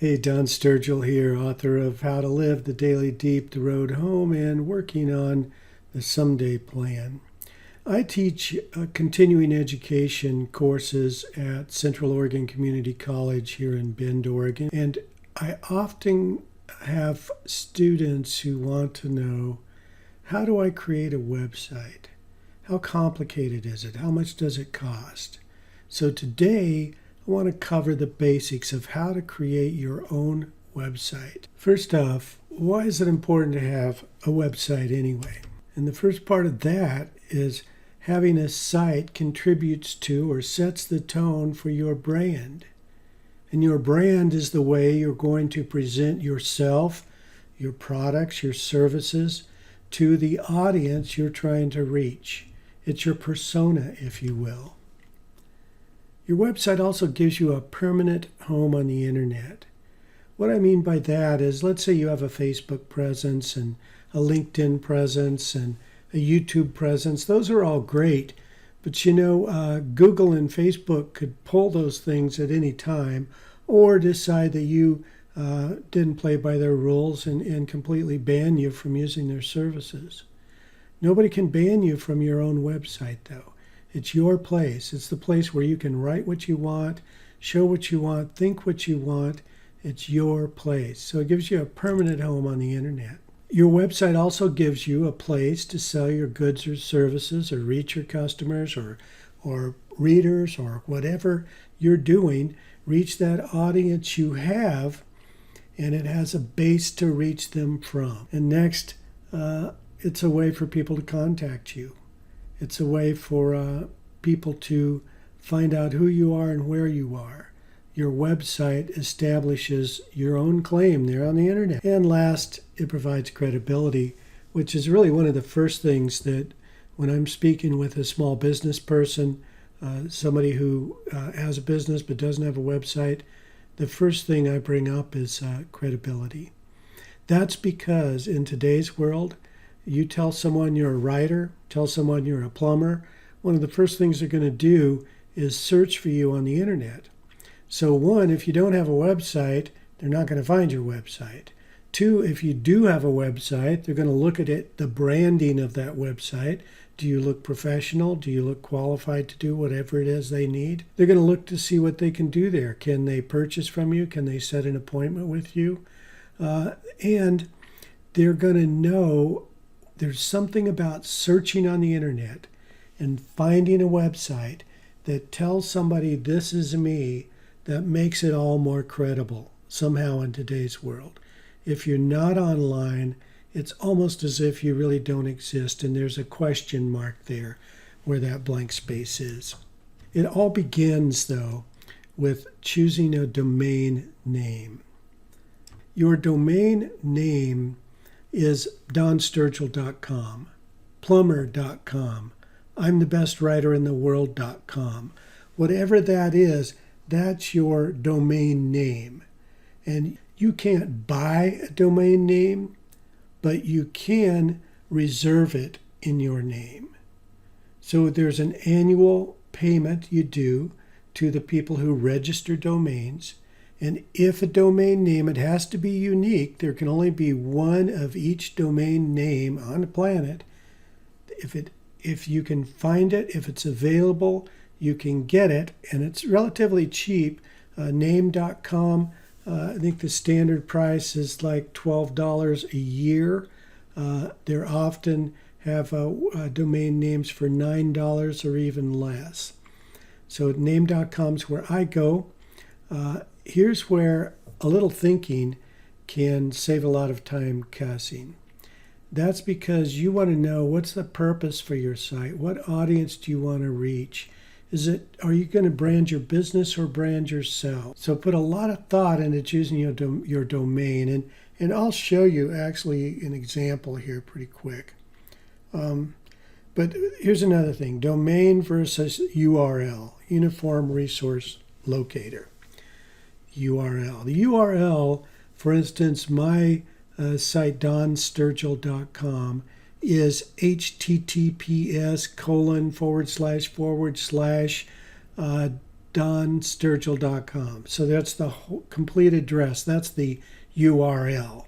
Hey, Don Sturgill here, author of How to Live the Daily Deep, The Road Home, and working on the Someday Plan. I teach continuing education courses at Central Oregon Community College here in Bend, Oregon, and I often have students who want to know, how do I create a website? How complicated is it? How much does it cost? So today, I want to cover the basics of how to create your own website. First off, why is it important to have a website anyway? And the first part of that is having a site contributes to or sets the tone for your brand. And your brand is the way you're going to present yourself, your products, your services to the audience you're trying to reach. It's your persona, if you will. Your website also gives you a permanent home on the internet. What I mean by that is, let's say you have a Facebook presence and a LinkedIn presence and a YouTube presence. Those are all great, but Google and Facebook could pull those things at any time or decide that you didn't play by their rules and completely ban you from using their services. Nobody can ban you from your own website, though. It's your place. It's the place where you can write what you want, show what you want, think what you want. It's your place. So it gives you a permanent home on the internet. Your website also gives you a place to sell your goods or services or reach your customers or readers or whatever you're doing. Reach that audience you have, and it has a base to reach them from. And next, it's a way for people to contact you. It's a way for people to find out who you are and where you are. Your website establishes your own claim there on the internet. And last, it provides credibility, which is really one of the first things that when I'm speaking with a small business person, somebody who has a business but doesn't have a website, the first thing I bring up is credibility. That's because in today's world, you tell someone you're a writer, tell someone you're a plumber, one of the first things they're going to do is search for you on the internet. So one, if you don't have a website, they're not going to find your website. Two, if you do have a website, they're going to look at it, the branding of that website. Do you look professional? Do you look qualified to do whatever it is they need? They're going to look to see what they can do there. Can they purchase from you? Can they set an appointment with you? And they're going to know there's something about searching on the internet and finding a website that tells somebody this is me that makes it all more credible somehow in today's world. If you're not online, it's almost as if you really don't exist, and there's a question mark there where that blank space is. It all begins, though, with choosing a domain name. Your domain name is donsturgill.com, plumber.com, I'm the best writer in the world.com. Whatever that is, that's your domain name. And you can't buy a domain name, but you can reserve it in your name. So there's an annual payment you do to the people who register domains. And if a domain name, it has to be unique. There can only be one of each domain name on the planet. If you can find it, if it's available, you can get it, and it's relatively cheap. Name.com, I think the standard price is like $12 a year. They often have domain names for $9 or even less. So name.com is where I go. Here's where a little thinking can save a lot of time cussing. That's because you want to know, what's the purpose for your site? What audience do you want to reach? Are you going to brand your business or brand yourself? So put a lot of thought into choosing your domain. And I'll show you actually an example here pretty quick. But here's another thing. Domain versus URL, Uniform Resource Locator. URL. The URL, for instance, my site, donsturgill.com, is https:// donsturgill.com. So that's the whole complete address. That's the URL.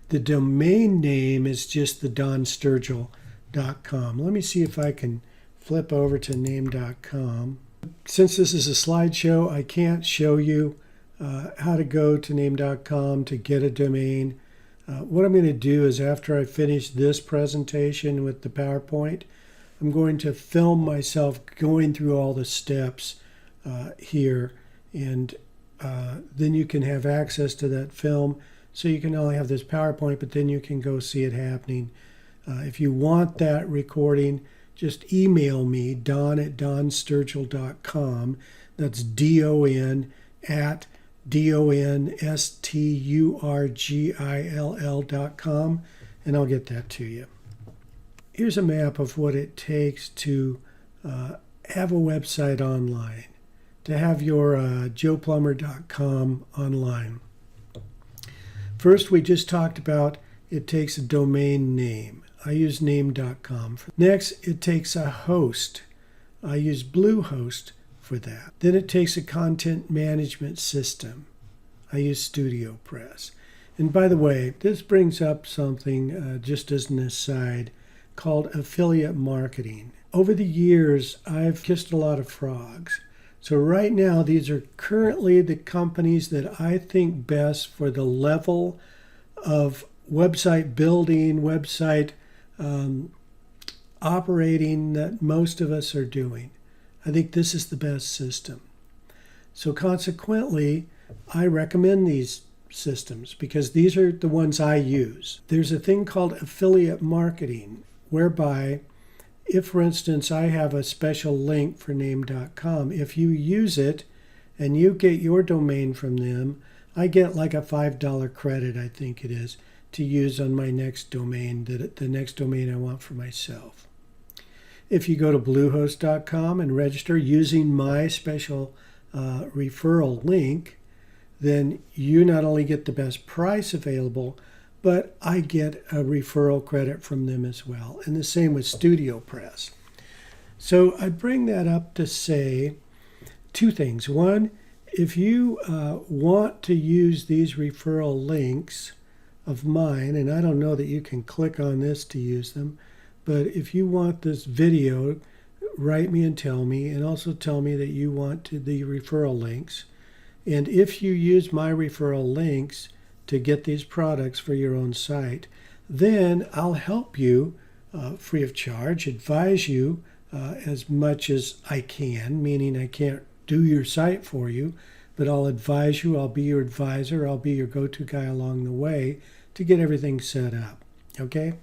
The domain name is just the donsturgill.com. Let me see if I can flip over to name.com. Since this is a slideshow, I can't show you how to go to name.com to get a domain. What I'm going to do is after I finish this presentation with the PowerPoint, I'm going to film myself going through all the steps here, and then you can have access to that film. So you can only have this PowerPoint, but then you can go see it happening. If you want that recording, just email me, don@donsturgill.com. That's DON@DONSTURGILL.com, and I'll get that to you. Here's a map of what it takes to have a website online, to have your joeplumber.com online. First, we just talked about it takes a domain name. I use name.com. Next, it takes a host. I use Bluehost for that. Then it takes a content management system. I use StudioPress. And by the way, this brings up something just as an aside called affiliate marketing. Over the years, I've kissed a lot of frogs. So right now, these are currently the companies that I think best for the level of website building, website operating that most of us are doing. I think this is the best system. So consequently, I recommend these systems because these are the ones I use. There's a thing called affiliate marketing, whereby if, for instance, I have a special link for name.com, if you use it and you get your domain from them, I get like a $5 credit, I think it is, to use on my next domain, the next domain I want for myself. If you go to bluehost.com and register using my special referral link, then you not only get the best price available, but I get a referral credit from them as well. And the same with StudioPress. So I bring that up to say two things. One, if you want to use these referral links of mine, and I don't know that you can click on this to use them, but if you want this video, write me and tell me, and also tell me that you want the referral links. And if you use my referral links to get these products for your own site, then I'll help you free of charge, advise you as much as I can, meaning I can't do your site for you, but I'll advise you, I'll be your advisor, I'll be your go-to guy along the way to get everything set up, okay?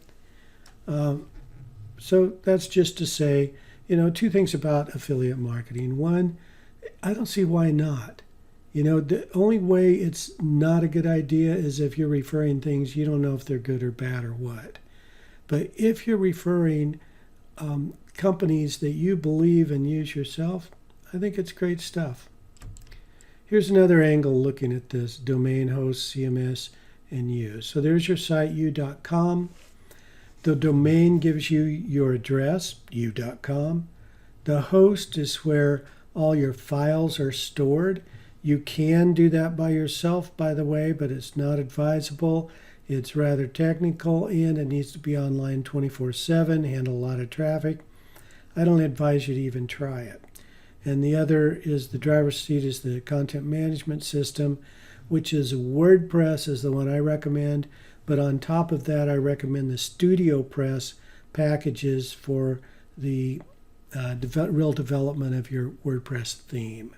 So that's just to say, two things about affiliate marketing. One, I don't see why not. The only way it's not a good idea is if you're referring things you don't know if they're good or bad or what. But if you're referring companies that you believe and use yourself, I think it's great stuff. Here's another angle looking at this: domain, host, CMS, and use. So there's your site, u.com. The domain gives you your address, u.com. The host is where all your files are stored. You can do that by yourself, by the way, but it's not advisable. It's rather technical, and it needs to be online 24/7, handle a lot of traffic. I don't advise you to even try it. And the other is the driver's seat is the content management system, which is WordPress is the one I recommend. But on top of that, I recommend the StudioPress packages for the real development of your WordPress theme.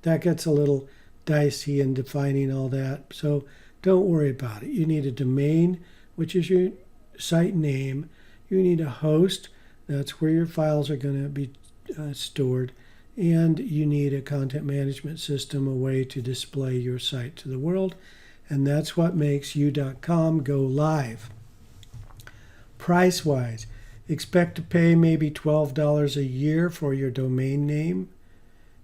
That gets a little dicey in defining all that, so don't worry about it. You need a domain, which is your site name. You need a host, that's where your files are going to be stored. And you need a content management system, a way to display your site to the world. And that's what makes u.com go live. Price-wise, expect to pay maybe $12 a year for your domain name.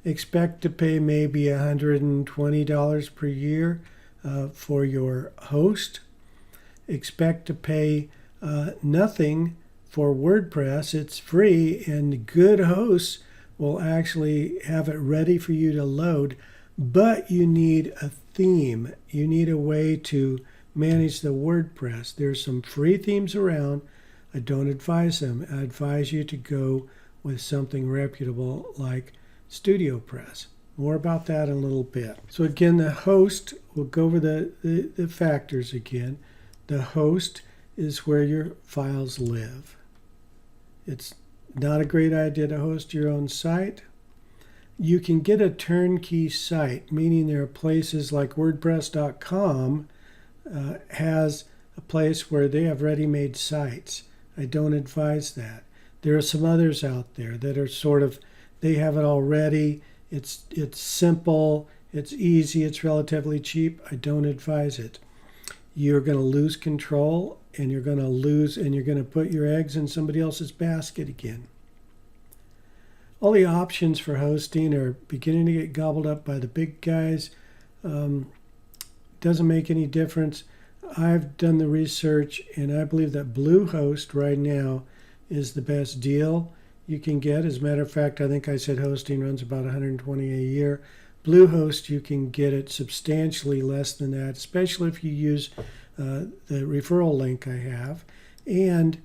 Expect to pay maybe $120 per year for your host. Expect to pay nothing for WordPress. It's free, and good hosts will actually have it ready for you to load, but you need a theme. You need a way to manage the WordPress. There's some free themes around. I don't advise them. I advise you to go with something reputable like StudioPress. More about that in a little bit. So again, the host, we'll go over the factors again. The host is where your files live. It's not a great idea to host your own site. You can get a turnkey site, meaning there are places like WordPress.com has a place where they have ready-made sites. I don't advise that. There are some others out there that are sort of, they have it all ready. It's simple, it's easy, it's relatively cheap. I don't advise it. You're going to lose control, and you're going to put your eggs in somebody else's basket again. All the options for hosting are beginning to get gobbled up by the big guys. Doesn't make any difference. I've done the research, and I believe that Bluehost right now is the best deal you can get. As a matter of fact, I think I said hosting runs about $120 a year. Bluehost, you can get it substantially less than that, especially if you use the referral link I have. And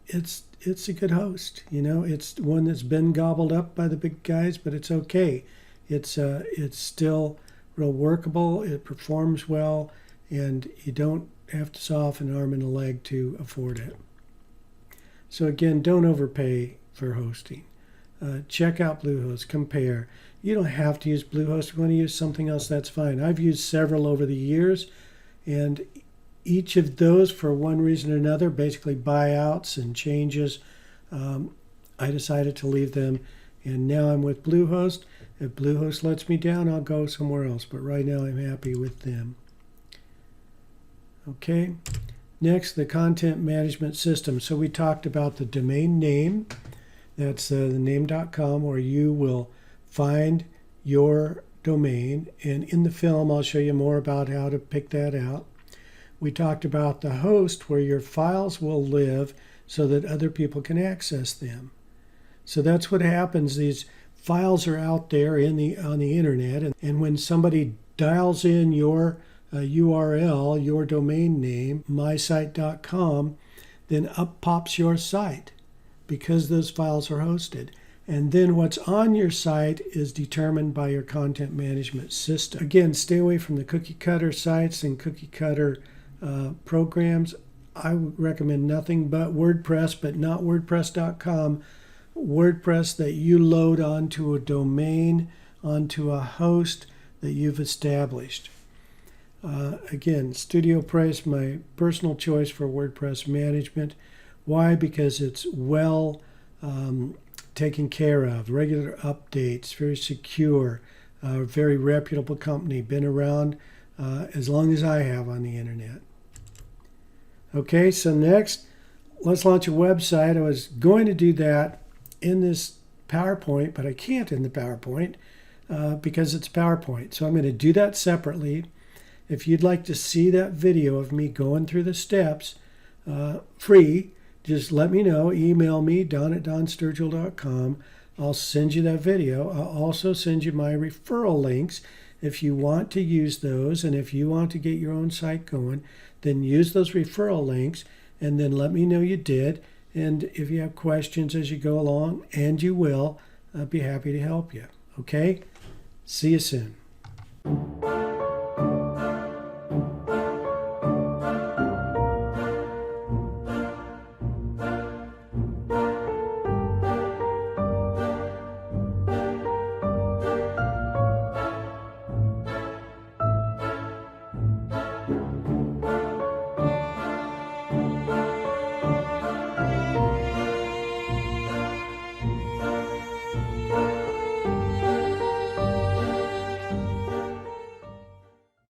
it's a good host. You know, it's one that's been gobbled up by the big guys, but it's okay. It's still real workable. It performs well, and you don't have to saw off an arm and a leg to afford it. So again, don't overpay for hosting. Check out Bluehost, compare. You don't have to use Bluehost. If you want to use something else, that's fine. I've used several over the years, and each of those, for one reason or another, basically buyouts and changes, I decided to leave them, and now I'm with Bluehost. If Bluehost lets me down, I'll go somewhere else, but right now I'm happy with them. Okay, next, the content management system. So we talked about the domain name. That's the name.com, where you will find your domain, and in the film I'll show you more about how to pick that out. We talked about the host, where your files will live so that other people can access them. So that's what happens. These files are out there on the internet, and when somebody dials in your URL, your domain name, mysite.com, then up pops your site because those files are hosted. And then what's on your site is determined by your content management system. Again, stay away from the cookie cutter sites and cookie cutter programs. I would recommend nothing but WordPress, but not WordPress.com. WordPress that you load onto a domain, onto a host that you've established. Again, StudioPress, my personal choice for WordPress management. Why? Because it's well taken care of, regular updates, very secure, very reputable company, been around as long as I have on the internet. Okay, so next, let's launch a website. I was going to do that in this PowerPoint, but I can't in the PowerPoint because it's PowerPoint. So I'm going to do that separately. If you'd like to see that video of me going through the steps free, just let me know. Email me, don@donsturgill.com. I'll send you that video. I'll also send you my referral links if you want to use those. And if you want to get your own site going, then use those referral links and then let me know you did. And if you have questions as you go along, and you will, I'll be happy to help you. Okay? See you soon.